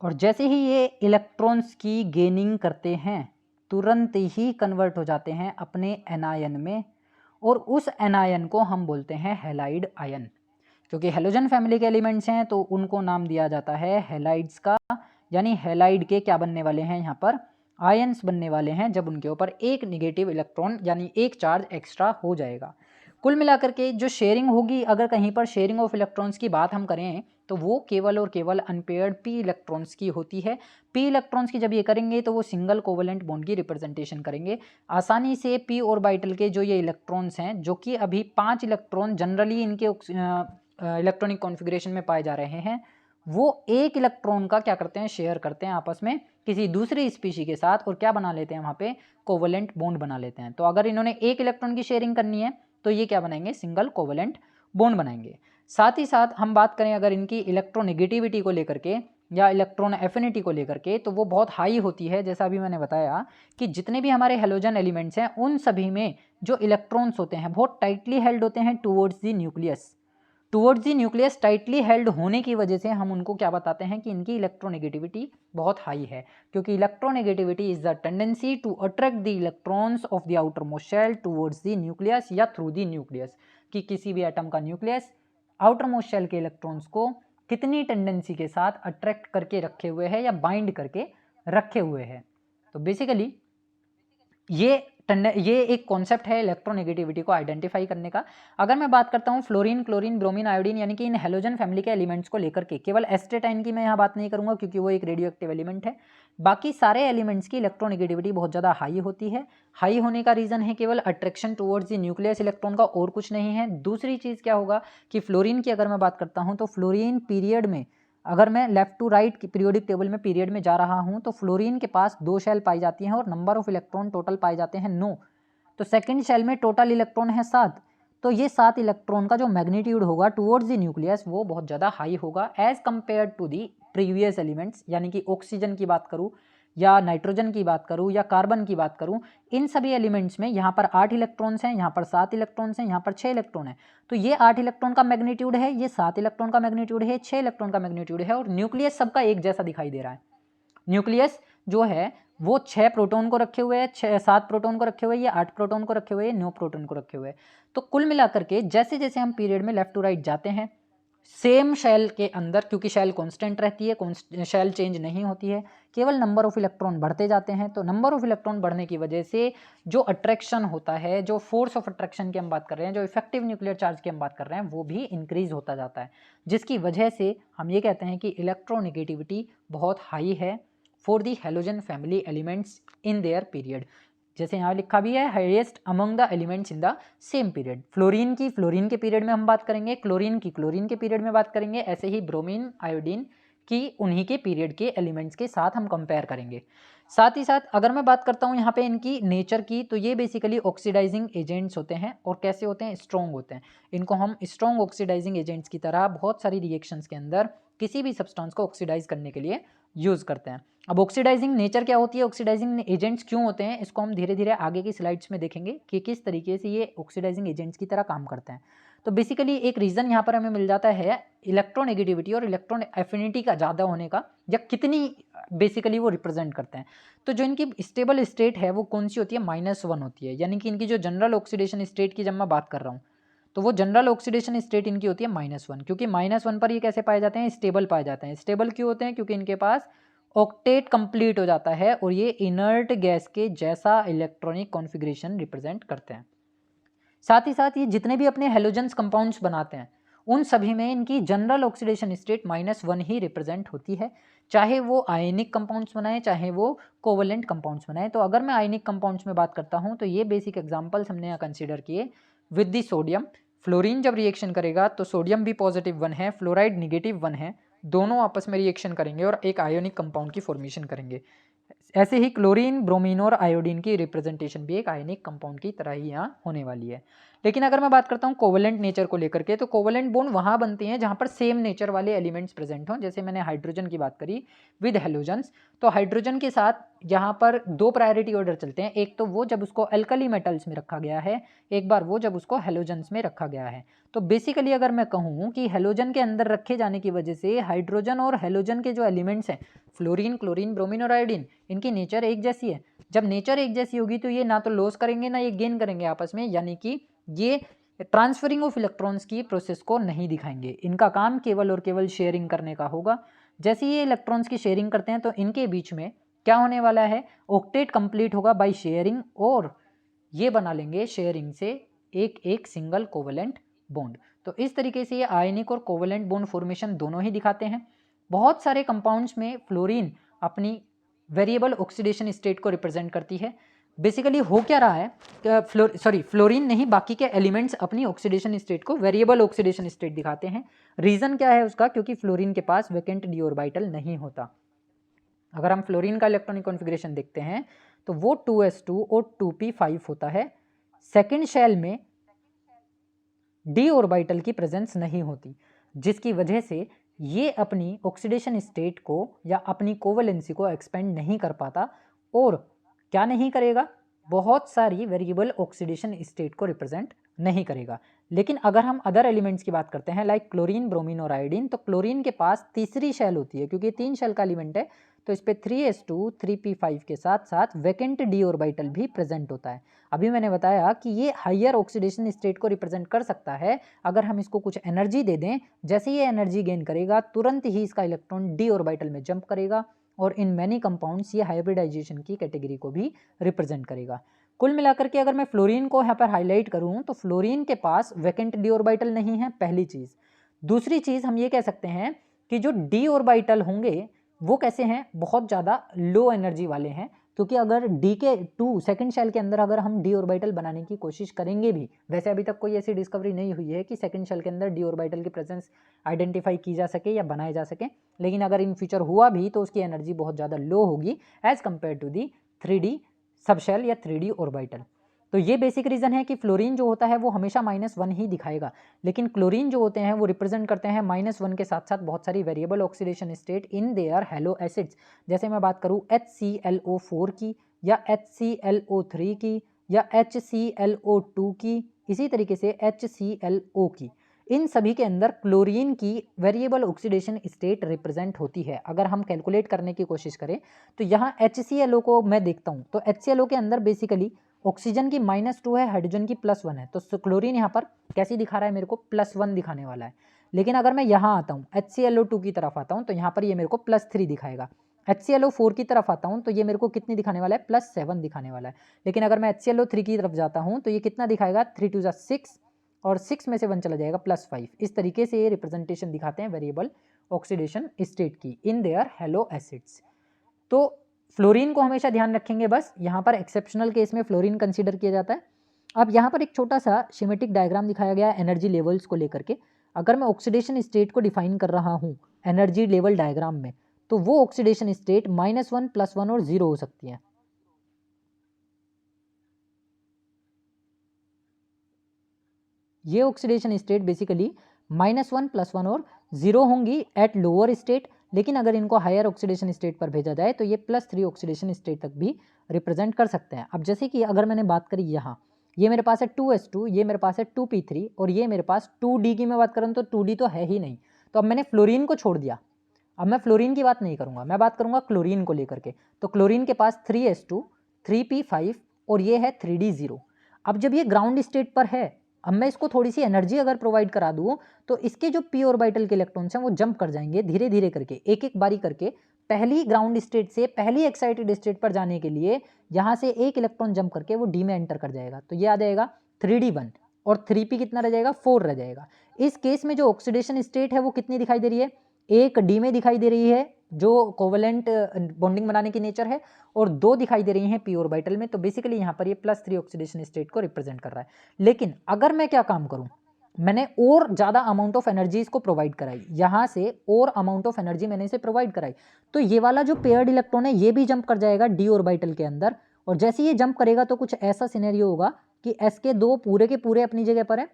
और जैसे ही ये इलेक्ट्रॉन्स की गेनिंग करते हैं तुरंत ही कन्वर्ट हो जाते हैं अपने एनायन में, और उस एनायन को हम बोलते हैं हैलाइड आयन। क्योंकि हेलोजन फैमिली के एलिमेंट्स हैं तो उनको नाम दिया जाता है हैलाइड्स का, यानी हैलाइड के क्या बनने वाले हैं, यहाँ पर आयंस बनने वाले हैं जब उनके ऊपर एक निगेटिव इलेक्ट्रॉन यानी एक चार्ज एक्स्ट्रा हो जाएगा। कुल मिलाकर के जो शेयरिंग होगी, अगर कहीं पर शेयरिंग ऑफ इलेक्ट्रॉन्स की बात हम करें तो वो केवल और केवल अनपेयर्ड पी इलेक्ट्रॉन्स की होती है। पी इलेक्ट्रॉन्स की जब ये करेंगे तो वो सिंगल कोवेलेंट बॉन्ड की रिप्रेजेंटेशन करेंगे। आसानी से पी ऑर्बिटल के जो ये इलेक्ट्रॉन्स हैं, जो कि अभी 5 इलेक्ट्रॉन जनरली इनके इलेक्ट्रॉनिक कॉन्फ़िगरेशन में पाए जा रहे हैं, वो एक इलेक्ट्रॉन का क्या करते हैं, शेयर करते हैं आपस में किसी दूसरी स्पीशी के साथ, और क्या बना लेते हैं वहाँ पे, कोवेलेंट बॉन्ड बना लेते हैं। तो अगर इन्होंने एक इलेक्ट्रॉन की शेयरिंग करनी है तो ये क्या बनाएंगे, सिंगल कोवेलेंट बॉन्ड बनाएंगे। साथ ही साथ हम बात करें अगर इनकी इलेक्ट्रोनेगेटिविटी को लेकर के या इलेक्ट्रॉन एफिनिटी को लेकर के, तो वो बहुत हाई होती है। जैसा अभी मैंने बताया कि जितने भी हमारे हेलोजन एलिमेंट्स हैं उन सभी में जो इलेक्ट्रॉन्स होते हैं बहुत टाइटली हेल्ड होते हैं towards the nucleus. Towards the nucleus tightly held होने की वजह से हम उनको क्या बताते हैं कि इनकी इलेक्ट्रोनेगेटिविटी बहुत हाई है, क्योंकि electronegativity is the tendency to attract the electrons of the outermost shell towards the nucleus या थ्रू द न्यूक्लियस, कि किसी भी एटम का न्यूक्लियस आउटर मोस्ट शेल के इलेक्ट्रॉन्स को कितनी टेंडेंसी के साथ अट्रैक्ट करके रखे हुए है या बाइंड करके रखे हुए है। तो बेसिकली ये एक कॉन्सेप्ट है इलेक्ट्रोनेगेटिविटी को आइडेंटिफाई करने का। अगर मैं बात करता हूँ फ्लोरीन, क्लोरीन, ब्रोमीन, आयोडीन यानी कि इन हेलोजन फैमिली के एलिमेंट्स को लेकर के, केवल एस्टेटाइन की मैं यहाँ बात नहीं करूँगा क्योंकि वो एक रेडियो एक्टिव एलिमेंट है। बाकी सारे एलिमेंट्स की इलेक्ट्रोनेगेटिविटी बहुत ज़्यादा हाई होती है। हाई होने का रीज़न है केवल attraction towards the nucleus electron का, और कुछ नहीं है। दूसरी चीज़ क्या होगा कि फ्लोरीन की अगर मैं बात करता हूँ तो फ्लोरीन पीरियड में, अगर मैं लेफ्ट टू राइट की पीरियोडिक टेबल में पीरियड में जा रहा हूँ तो फ्लोरीन के पास 2 शेल पाई जाती हैं और नंबर ऑफ इलेक्ट्रॉन टोटल पाए जाते हैं 9। तो सेकंड शेल में टोटल इलेक्ट्रॉन है 7। तो ये 7 इलेक्ट्रॉन का जो मैग्नीट्यूड होगा टुवर्ड्स द न्यूक्लियस वो बहुत ज़्यादा हाई होगा as compare to the previous elements, यानी कि ऑक्सीजन की बात करूँ या नाइट्रोजन की बात करूँ या कार्बन की बात करूँ, इन सभी एलिमेंट्स में यहाँ पर 8 इलेक्ट्रॉन्स हैं, यहाँ पर 7 इलेक्ट्रॉन्स हैं, यहाँ पर 6 इलेक्ट्रॉन है। तो ये 8 इलेक्ट्रॉन का मैग्नीट्यूड है, ये 7 इलेक्ट्रॉन का मैग्नीट्यूड है, 6 इलेक्ट्रॉन का मैग्नीट्यूड है, और न्यूक्लियस सबका एक जैसा दिखाई दे रहा है। न्यूक्लियस जो है वो 6 प्रोटॉन को रखे हुए है, 7 प्रोटॉन को रखे हुए, ये 8 प्रोटॉन को रखे हुए, 9 प्रोटॉन को रखे हुए। तो कुल मिलाकर के जैसे जैसे हम पीरियड में लेफ्ट टू राइट जाते हैं, सेम शेल के अंदर, क्योंकि शेल कांस्टेंट रहती है, शेल चेंज नहीं होती है, केवल नंबर ऑफ इलेक्ट्रॉन बढ़ते जाते हैं। तो नंबर ऑफ इलेक्ट्रॉन बढ़ने की वजह से जो अट्रैक्शन होता है, जो फोर्स ऑफ अट्रैक्शन की हम बात कर रहे हैं, जो इफेक्टिव न्यूक्लियर चार्ज की हम बात कर रहे हैं, वो भी इंक्रीज होता जाता है, जिसकी वजह से हम ये कहते हैं कि इलेक्ट्रोनेगेटिविटी बहुत हाई है for the halogen family elements in their period. जैसे यहाँ लिखा भी है highest among the elements in the same period. Fluorine की फ्लोरीन के पीरियड में हम बात करेंगे, क्लोरीन की क्लोरीन के पीरियड में बात करेंगे, ऐसे ही ब्रोमीन, आयोडीन की उन्हीं के पीरियड के एलिमेंट्स के साथ हम कंपेयर करेंगे। साथ ही साथ अगर मैं बात करता हूँ यहाँ पे इनकी नेचर की, तो ये बेसिकली ऑक्सीडाइजिंग एजेंट्स होते हैं, और कैसे होते हैं, स्ट्रॉन्ग होते हैं। इनको हम स्ट्रॉन्ग ऑक्सीडाइजिंग एजेंट्स की तरह बहुत सारी रिएक्शंस के अंदर किसी भी सब्सटेंस को ऑक्सीडाइज करने के लिए यूज़ करते हैं। अब ऑक्सीडाइजिंग नेचर क्या होती है, ऑक्सीडाइजिंग एजेंट्स क्यों होते हैं, इसको हम धीरे धीरे आगे की स्लाइड्स में देखेंगे कि किस तरीके से ये ऑक्सीडाइजिंग एजेंट्स की तरह काम करते हैं। तो बेसिकली एक रीज़न यहाँ पर हमें मिल जाता है इलेक्ट्रोनेगेटिविटी और इलेक्ट्रॉन एफिनिटी का ज़्यादा होने का, या कितनी बेसिकली वो रिप्रेजेंट करते हैं। तो जो इनकी स्टेबल स्टेट है वो कौन सी होती है, -1 होती है, यानी कि इनकी जो जनरल ऑक्सीडेशन स्टेट की जब मैं बात कर रहा हूँ तो वो जनरल ऑक्सीडेशन स्टेट इनकी होती है -1, क्योंकि -1 पर ये कैसे पाए जाते हैं, स्टेबल पाए जाते हैं। स्टेबल क्यों होते हैं, क्योंकि इनके पास ऑक्टेट कंप्लीट हो जाता है और ये इनर्ट गैस के जैसा इलेक्ट्रॉनिक कॉन्फ़िगरेशन रिप्रेजेंट करते हैं। साथ ही साथ ये जितने भी अपने हेलोजेंस कंपाउंड्स बनाते हैं उन सभी में इनकी जनरल ऑक्सीडेशन स्टेट -1 ही रिप्रेजेंट होती है, चाहे वो आयनिक कंपाउंड्स बनाए चाहे वो कोवलेंट कंपाउंड्स बनाए। तो अगर मैं आयनिक कंपाउंड्स में बात करता हूँ तो ये बेसिक एग्जांपल्स हमने यहाँ कंसीडर किए विद दी सोडियम। फ्लोरीन जब रिएक्शन करेगा तो सोडियम भी +1 है, फ्लोराइड -1 है, दोनों आपस में रिएक्शन करेंगे और एक आयोनिक कंपाउंड की फॉर्मेशन करेंगे। ऐसे ही क्लोरीन, ब्रोमीन और आयोडीन की रिप्रेजेंटेशन भी एक आयनिक कंपाउंड की तरह ही यहाँ होने वाली है। लेकिन अगर मैं बात करता हूँ कोवलेंट नेचर को लेकर के, तो कोवलेंट बॉन्ड वहाँ बनते हैं जहाँ पर सेम नेचर वाले एलिमेंट्स प्रेजेंट हों। जैसे मैंने हाइड्रोजन की बात करी विद हेलोजन्स, तो हाइड्रोजन के साथ यहाँ पर दो प्रायोरिटी ऑर्डर चलते हैं, एक तो वो जब उसको अल्कली मेटल्स में रखा गया है, एक बार वो जब उसको हेलोजन्स में रखा गया है। तो बेसिकली अगर मैं कहूँ कि हेलोजन के अंदर रखे जाने की वजह से हाइड्रोजन और हेलोजन के जो एलिमेंट्स हैं फ्लोरीन, क्लोरीन, ब्रोमीन और आयोडीन, इनकी नेचर एक जैसी है। जब नेचर एक जैसी होगी तो ये ना तो लॉस करेंगे ना ये गेन करेंगे आपस में, यानी कि ये ट्रांसफरिंग ऑफ इलेक्ट्रॉन्स की प्रोसेस को नहीं दिखाएंगे। इनका काम केवल और केवल शेयरिंग करने का होगा। जैसे ये इलेक्ट्रॉन्स की शेयरिंग करते हैं तो इनके बीच में क्या होने वाला है, ऑक्टेट कंप्लीट होगा बाय शेयरिंग, और ये बना लेंगे शेयरिंग से एक एक सिंगल कोवलेंट बॉन्ड। तो इस तरीके से ये आयनिक और कोवलेंट बॉन्ड फॉर्मेशन दोनों ही दिखाते हैं। बहुत सारे कंपाउंड्स में फ्लोरीन अपनी वेरिएबल ऑक्सीडेशन स्टेट को रिप्रेजेंट करती है। बेसिकली हो क्या रहा है, फ्लोरीन नहीं बाकी के एलिमेंट्स अपनी ऑक्सीडेशन स्टेट को वेरिएबल ऑक्सीडेशन स्टेट दिखाते हैं। रीजन क्या है उसका, क्योंकि फ्लोरीन के पास वैकेंट डी ऑर्बिटल नहीं होता। अगर हम फ्लोरीन का इलेक्ट्रॉनिक कॉन्फ़िगरेशन देखते हैं तो वो 2s2 और 2p5 होता है। सेकेंड शेल में डी ऑर्बिटल की प्रेजेंस नहीं होती, जिसकी वजह से ये अपनी ऑक्सीडेशन स्टेट को या अपनी कोवलेंसी को एक्सपेंड नहीं कर पाता, और क्या नहीं करेगा, बहुत सारी वेरिएबल ऑक्सीडेशन स्टेट को रिप्रेजेंट नहीं करेगा। लेकिन अगर हम अदर एलिमेंट्स की बात करते हैं लाइक क्लोरीन, ब्रोमीन और आयोडीन, तो क्लोरीन के पास तीसरी शेल होती है, क्योंकि 3 शेल का एलिमेंट है तो इस पे 3s2 3p5 के साथ साथ वैकेंट डी ऑर्बिटल भी प्रेजेंट होता है। अभी मैंने बताया कि ये हायर ऑक्सीडेशन स्टेट को रिप्रेजेंट कर सकता है अगर हम इसको कुछ एनर्जी दे दें। जैसे ये एनर्जी गेन करेगा तुरंत ही इसका इलेक्ट्रॉन डी ऑर्बिटल में जंप करेगा, और इन मैनी कंपाउंड्स ये हाइब्रिडाइजेशन की कैटेगरी को भी रिप्रेजेंट करेगा। कुल मिलाकर के अगर मैं फ्लोरीन को यहाँ पर हाईलाइट करूँ तो फ्लोरीन के पास वैकेंट डी ऑर्बिटल नहीं है, पहली चीज़। दूसरी चीज़ हम ये कह सकते हैं कि जो डी ऑर्बिटल होंगे वो कैसे हैं, बहुत ज़्यादा लो एनर्जी वाले हैं, क्योंकि अगर डी के 2 सेकंड शेल के अंदर अगर हम डी ऑर्बिटल बनाने की कोशिश करेंगे भी, वैसे अभी तक कोई ऐसी डिस्कवरी नहीं हुई है कि सेकंड शेल के अंदर डी ऑर्बिटल की प्रेजेंस आइडेंटिफाई की जा सके या बनाए जा सके, लेकिन अगर इन फ्यूचर हुआ भी तो उसकी एनर्जी बहुत ज़्यादा लो होगी as compare to the 3D subshell या 3D ऑर्बिटल। तो ये बेसिक रीज़न है कि फ्लोरीन जो होता है वो हमेशा -1 ही दिखाएगा, लेकिन क्लोरीन जो होते हैं वो रिप्रेजेंट करते हैं -1 के साथ साथ बहुत सारी variable oxidation state in their hello acids. जैसे मैं बात करूँ HClO4 की या HClO3 की या HClO2 की, इसी तरीके से HClO की, इन सभी के अंदर क्लोरीन की वेरिएबल ऑक्सीडेशन स्टेट रिप्रेजेंट होती है। अगर हम कैलकुलेट करने की कोशिश करें तो यहाँ HClO को मैं देखता हूँ तो HClO के अंदर बेसिकली ऑक्सीजन की -2 है, हाइड्रोजन की +1 है, तो क्लोरीन यहाँ पर कैसी दिखा रहा है, मेरे को +1 दिखाने वाला है। लेकिन अगर मैं यहाँ आता हूँ HClO2 की तरफ आता हूँ तो यहाँ पर ये मेरे को +3 दिखाएगा। HClO4 की तरफ आता हूँ तो ये मेरे को कितनी दिखाने वाला है, +7 दिखाने वाला है। लेकिन अगर मैं HClO3 की तरफ जाता हूँ तो ये कितना दिखाएगा, 3 2 6, और 6 में से 1 चला जाएगा +5। इस तरीके से ये रिप्रेजेंटेशन दिखाते हैं वेरिएबल ऑक्सीडेशन स्टेट की इन देयर हेलो एसिड्स। तो फ्लोरीन को हमेशा ध्यान रखेंगे, बस यहाँ पर एक्सेप्शनल केस में फ्लोरीन कंसीडर किया जाता है। अब यहाँ पर एक छोटा सा शिमेटिक डायग्राम दिखाया गया है एनर्जी लेवल्स को लेकर के। अगर मैं ऑक्सीडेशन स्टेट को डिफाइन कर रहा हूँ एनर्जी लेवल डायग्राम में, तो वो ऑक्सीडेशन स्टेट -1, +1 और 0 हो सकती है। ये ऑक्सीडेशन स्टेट बेसिकली -1, +1 और 0 होंगी एट लोअर स्टेट, लेकिन अगर इनको हायर ऑक्सीडेशन स्टेट पर भेजा जाए तो ये +3 ऑक्सीडेशन स्टेट तक भी रिप्रेजेंट कर सकते हैं। अब जैसे कि अगर मैंने बात करी यहाँ, ये मेरे पास है 2s2, ये मेरे पास है 2p3 और ये मेरे पास 2d की मैं बात करूँ तो 2d तो है ही नहीं, तो अब मैंने फ्लोरीन को छोड़ दिया। अब मैं फ्लोरीन की बात नहीं करूँगा, मैं बात करूँगा क्लोरीन को लेकर के। तो क्लोरीन के पास 3s2 3p5 और ये है 3d0। अब जब ये ग्राउंड स्टेट पर है, अब मैं इसको थोड़ी सी एनर्जी अगर प्रोवाइड करा दूँ तो इसके जो p ऑर्बिटल के इलेक्ट्रॉन्स हैं वो जंप कर जाएंगे धीरे धीरे करके, एक एक बारी करके, पहली ग्राउंड स्टेट से पहली एक्साइटेड स्टेट पर जाने के लिए यहाँ से एक इलेक्ट्रॉन जंप करके वो डी में एंटर कर जाएगा। तो ये आ जाएगा 3d1 और 3p कितना रह जाएगा, 4 रह जाएगा। इस केस में जो ऑक्सीडेशन स्टेट है वो कितनी दिखाई दे रही है, एक डी में दिखाई दे रही है जो कोवलेंट बॉन्डिंग बनाने की नेचर है, और 2 दिखाई दे रही हैं p ऑर्बिटल में। तो बेसिकली यहाँ पर ये +3 ऑक्सीडेशन स्टेट को रिप्रेजेंट कर रहा है। लेकिन अगर मैं क्या काम करूँ, मैंने और ज़्यादा अमाउंट ऑफ एनर्जी इसको प्रोवाइड कराई, यहाँ से और अमाउंट ऑफ एनर्जी मैंने इसे प्रोवाइड कराई, तो ये वाला जो पेयर्ड इलेक्ट्रॉन है ये भी जंप कर जाएगा डी ऑर्बिटल के अंदर, और जैसे ये जंप करेगा तो कुछ ऐसा सिनेरियो होगा कि एस के दो पूरे के पूरे अपनी जगह पर है,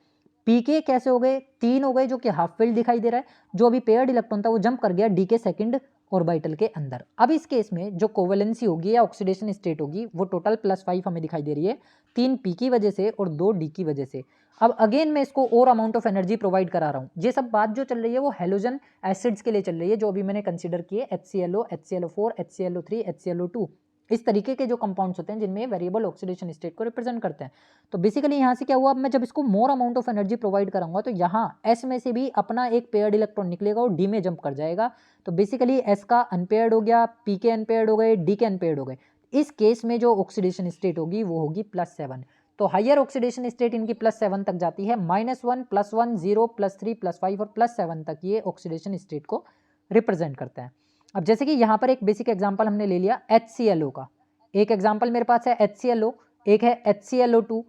पी के कैसे हो गए, 3 हो गए जो कि हाफ फील्ड दिखाई दे रहा है, जो अभी पेयर्ड इलेक्ट्रॉन था वो जंप कर गया डी के सेकंड ऑर्बिटल के अंदर। अब इस केस में जो कोवेलेंसी होगी या ऑक्सीडेशन स्टेट होगी वो टोटल +5 हमें दिखाई दे रही है, 3 पी की वजह से और 2 डी की वजह से। अब अगेन मैं इसको और अमाउंट ऑफ एनर्जी प्रोवाइड करा रहा हूँ। ये सब बात जो चल रही है वो हेलोजन एसिड्स के लिए चल रही है, जो अभी मैंने कंसीडर किए HClO, HClO4, HClO3, HClO2, इस तरीके के जो कंपाउंड्स होते हैं जिनमें वेरिएबल ऑक्सीडेशन स्टेट को रिप्रेजेंट करते हैं। तो बेसिकली यहाँ से क्या हुआ, अब मैं जब इसको more amount of energy provide कराऊंगा तो यहाँ S में से भी अपना एक पेयर्ड इलेक्ट्रॉन निकलेगा और D में जंप कर जाएगा। तो बेसिकली S का अनपेयर्ड हो गया, P के अनपेयर्ड हो गए, D के अनपेयर्ड हो गए। इस केस में जो ऑक्सीडेशन स्टेट होगी वो होगी +7। तो हायर ऑक्सीडेशन स्टेट इनकी +7 तक जाती है, -1, +1, 0, +3, +5 और +7 तक ये ऑक्सीडेशन स्टेट को रिप्रेजेंट करता है। अब जैसे कि यहाँ पर एक बेसिक एग्जांपल हमने ले लिया HClO का, एक एग्जांपल मेरे पास है HClO, एक है HClO2,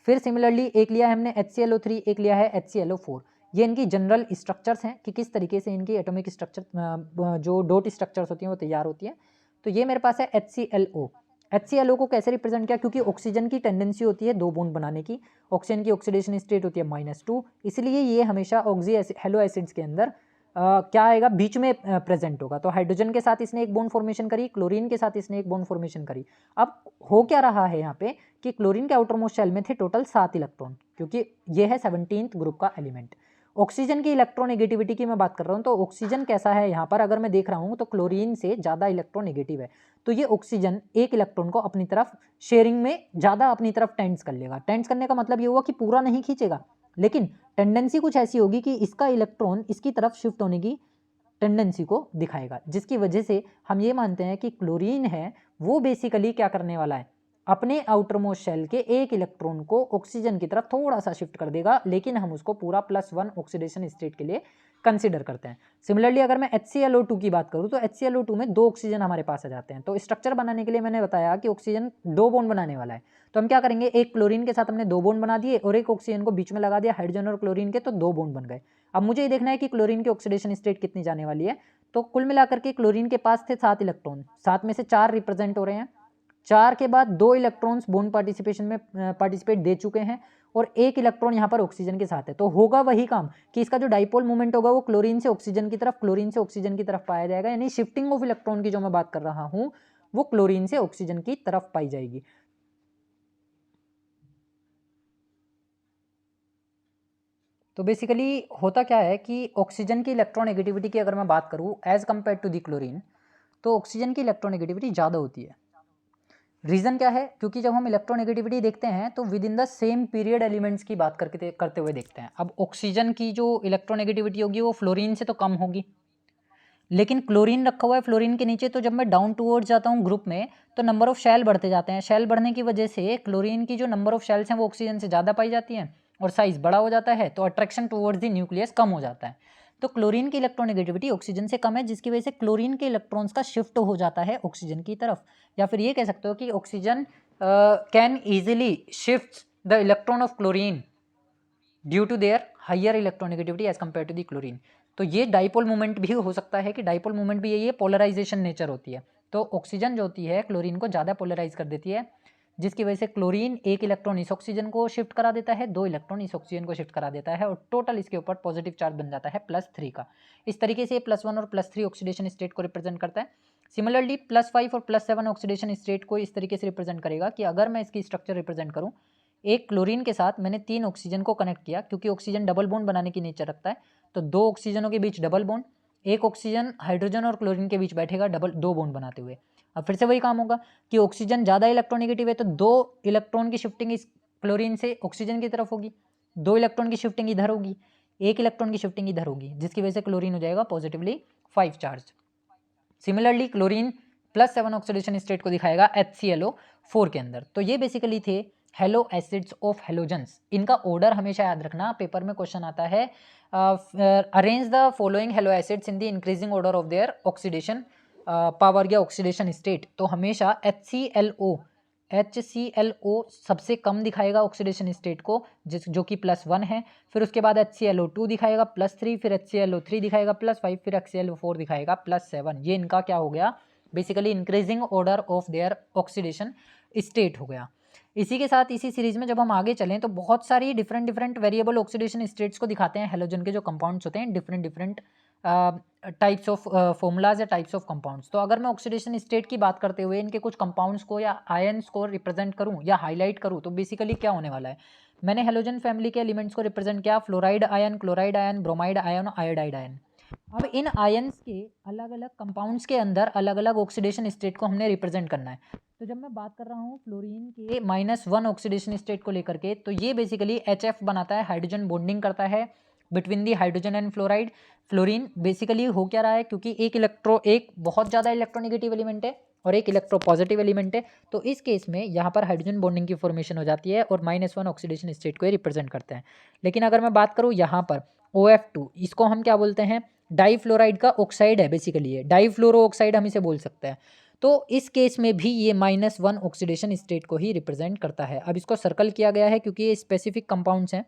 फिर सिमिलरली एक लिया है हमने HClO3, एक लिया है HClO4। ये इनकी जनरल स्ट्रक्चर्स हैं कि किस तरीके से इनकी एटॉमिक स्ट्रक्चर जो डॉट स्ट्रक्चर्स होती हैं वो तैयार होती हैं। तो ये मेरे पास है HClO। HClO को कैसे रिप्रेजेंट किया, क्योंकि ऑक्सीजन की टेंडेंसी होती है 2 बॉन्ड बनाने की, ऑक्सीजन की ऑक्सीडेशन स्टेट होती है -2, इसलिए ये हमेशा ऑक्सी हेलो एसिड्स के अंदर क्या आएगा, बीच में प्रेजेंट होगा। तो हाइड्रोजन के साथ इसने एक बॉन्ड फॉर्मेशन करी, क्लोरीन के साथ इसने एक बॉन्ड फॉर्मेशन करी। अब हो क्या रहा है यहाँ पे कि क्लोरीन के आउटरमोस्ट शेल में थे टोटल 7 इलेक्ट्रॉन, क्योंकि ये है 17th ग्रुप का एलिमेंट। ऑक्सीजन की इलेक्ट्रोनेगेटिविटी की मैं बात कर रहा हूँ, तो ऑक्सीजन कैसा है यहाँ पर अगर मैं देख रहा हूँ तो क्लोरीन से ज़्यादा इलेक्ट्रोनेगेटिव है। तो ये ऑक्सीजन एक इलेक्ट्रॉन को अपनी तरफ शेयरिंग में ज़्यादा अपनी तरफ टेंड्स कर लेगा। टेंड्स करने का मतलब ये हुआ कि पूरा नहीं खींचेगा, लेकिन टेंडेंसी कुछ ऐसी होगी कि इसका इलेक्ट्रॉन इसकी तरफ शिफ्ट होने की टेंडेंसी को दिखाएगा, जिसकी वजह से हम ये मानते हैं कि क्लोरीन है वो बेसिकली क्या करने वाला है, अपने आउटरमोस्ट शेल के एक इलेक्ट्रॉन को ऑक्सीजन की तरफ थोड़ा सा शिफ्ट कर देगा, लेकिन हम उसको पूरा +1 ऑक्सीडेशन स्टेट के लिए कंसीडर करते हैं। सिमिलरली अगर मैं HClO2 की बात करूं तो HClO2 में 2 ऑक्सीजन हमारे पास आ जाते हैं। तो स्ट्रक्चर बनाने के लिए मैंने बताया कि ऑक्सीजन 2 बॉन्ड बनाने वाला है, तो हम क्या करेंगे, एक क्लोरीन के साथ हमने 2 बॉन्ड बना दिए और एक ऑक्सीजन को बीच में लगा दिया, हाइड्रोजन और क्लोरीन के, तो 2 बॉन्ड बन गए। अब मुझे ये देखना है कि क्लोरीन की ऑक्सीडेशन स्टेट कितनी जाने वाली है। तो कुल मिलाकर के क्लोरीन के पास थे 7 इलेक्ट्रॉन, 7 में से 4 रिप्रेजेंट हो रहे हैं, 4 के बाद 2 इलेक्ट्रॉन्स बॉन्ड पार्टिसिपेशन में पार्टिसिपेट दे चुके हैं और एक इलेक्ट्रॉन यहाँ पर ऑक्सीजन के साथ है। तो होगा वही काम कि इसका जो डाइपोल मूवमेंट होगा वो क्लोरीन से ऑक्सीजन की तरफ, क्लोरीन से ऑक्सीजन की तरफ पाया जाएगा, यानी शिफ्टिंग ऑफ इलेक्ट्रॉन की जो मैं बात कर रहा हूँ वो क्लोरीन से ऑक्सीजन की तरफ पाई जाएगी। तो बेसिकली होता क्या है कि ऑक्सीजन की इलेक्ट्रोनेगेटिविटी की अगर मैं बात करूँ as compare to the chlorine, तो ऑक्सीजन की इलेक्ट्रोनेगेटिविटी ज़्यादा होती है। रीज़न क्या है, क्योंकि जब हम इलेक्ट्रोनेगेटिविटी देखते हैं तो with in the same period elements की बात करते हुए देखते हैं। अब ऑक्सीजन की जो इलेक्ट्रोनेगेटिविटी होगी वो फ्लोरीन से तो कम होगी, लेकिन क्लोरीन रखा हुआ है फ्लोरीन के नीचे, तो जब मैं डाउन टूवर्ड्स जाता हूँ ग्रुप में तो नंबर ऑफ शेल बढ़ते जाते हैं। शेल बढ़ने की वजह से क्लोरीन की जो नंबर ऑफ शेल्स हैं वो ऑक्सीजन से ज़्यादा पाई जाती हैं और साइज बड़ा हो जाता है, तो अट्रैक्शन टूवर्ड्स द न्यूक्लियस कम हो जाता है। तो क्लोरीन की इलेक्ट्रोनेगेटिविटी ऑक्सीजन से कम है, जिसकी वजह से क्लोरीन के इलेक्ट्रॉन्स का शिफ्ट हो जाता है ऑक्सीजन की तरफ, या फिर ये कह सकते हो कि oxygen can easily shift the electron of chlorine due to their higher electronegativity as compare to the chlorine. तो ये डाइपोल मूवमेंट भी हो सकता है कि डाइपोल मूवमेंट भी यही है, पोलराइजेशन नेचर होती है। तो ऑक्सीजन जो होती है क्लोरीन को ज़्यादा पोलराइज कर देती है, जिसकी वजह से क्लोरीन एक इलेक्ट्रॉन इस ऑक्सीजन को शिफ्ट करा देता है, 2 इलेक्ट्रॉन इस ऑक्सीजन को शिफ्ट करा देता है और टोटल इसके ऊपर पॉजिटिव चार्ज बन जाता है +3 का। इस तरीके से +1 और +3 ऑक्सीडेशन स्टेट को रिप्रेजेंट करता है। सिमिलरली +5 और +7 ऑक्सीडेशन स्टेट को इस तरीके से रिप्रेजेंट करेगा कि अगर मैं इसकी स्ट्रक्चर रिप्रेजेंट करूँ, एक क्लोरीन के साथ मैंने 3 ऑक्सीजन को कनेक्ट किया, क्योंकि ऑक्सीजन डबल बॉन्ड बनाने की नेचर रखता है, तो 2 ऑक्सीजनों के बीच डबल बॉन्ड, एक ऑक्सीजन हाइड्रोजन और क्लोरीन के बीच बैठेगा 2 बॉन्ड बनाते हुए। अब फिर से वही काम होगा कि ऑक्सीजन ज़्यादा इलेक्ट्रोनेगेटिव है तो 2 इलेक्ट्रॉन की शिफ्टिंग इस क्लोरीन से ऑक्सीजन की तरफ होगी, 2 इलेक्ट्रॉन की शिफ्टिंग इधर होगी, 1 इलेक्ट्रॉन की शिफ्टिंग इधर होगी, जिसकी वजह से क्लोरीन हो जाएगा positively 5 charge. Similarly chlorine +7 oxidation state को दिखाएगा HClO4 के अंदर। तो ये बेसिकली थे हेलो एसिड्स ऑफ हेलोजेंस। इनका ऑर्डर हमेशा याद रखना, पेपर में क्वेश्चन आता है arrange the following hello acids in the increasing order of their oxidation power या ऑक्सीडेशन स्टेट। तो हमेशा HClO सबसे कम दिखाएगा ऑक्सीडेशन स्टेट को, जो कि +1 है, फिर उसके बाद HClO2 दिखाएगा +3, फिर HClO3 दिखाएगा +5, फिर HClO4 दिखाएगा +7। ये इनका क्या हो गया, basically increasing order of their oxidation state हो गया। इसी के साथ इसी सीरीज में जब हम आगे चलें तो बहुत सारी डिफरेंट वेरिएबल ऑक्सीडेशन स्टेट्स को दिखाते हैं हैलोजन के जो कंपाउंड्स होते हैं डिफरेंट टाइप्स ऑफ फॉर्मूलाज या टाइप्स ऑफ कंपाउंड्स। तो अगर मैं ऑक्सीडेशन स्टेट की बात करते हुए इनके कुछ कंपाउंड्स को या आयन्स को रिप्रेजेंट करूं या हाईलाइट करूं तो बेसिकली क्या होने वाला है, मैंने हैलोजन फैमिली के एलिमेंट्स को रिप्रेजेंट किया, fluoride ion, chloride ion, bromide ion और आयोडाइड आयन। अब इन आयन्स के अलग अलग कंपाउंड्स के अंदर अलग अलग ऑक्सीडेशन स्टेट को हमने रिप्रेजेंट करना है। तो जब मैं बात कर रहा हूँ फ्लोरीन के -1 ऑक्सीडेशन स्टेट को लेकर के, तो ये बेसिकली HF बनाता है, हाइड्रोजन बॉन्डिंग करता है between the hydrogen and fluoride. Fluorine basically हो क्या रहा है, क्योंकि एक बहुत ज़्यादा इलेक्ट्रोनेगेटिव एलिमेंट है और एक इलेक्ट्रोपॉजिटिव एलिमेंट है, तो इस केस में यहाँ पर हाइड्रोजन बॉन्डिंग की फॉर्मेशन हो जाती है और -1 ऑक्सीडेशन स्टेट को रिप्रेजेंट करते हैं। लेकिन अगर मैं बात करूँ यहाँ पर OF2, इसको हम क्या बोलते हैं, डाई फ्लोराइड का ऑक्साइड है बेसिकली, ये डाई फ्लोरो ऑक्साइड हम इसे बोल सकते हैं। तो इस केस में भी ये -1 ऑक्सीडेशन स्टेट को ही रिप्रेजेंट करता है। अब इसको सर्कल किया गया है क्योंकि ये स्पेसिफिक कंपाउंड्स हैं।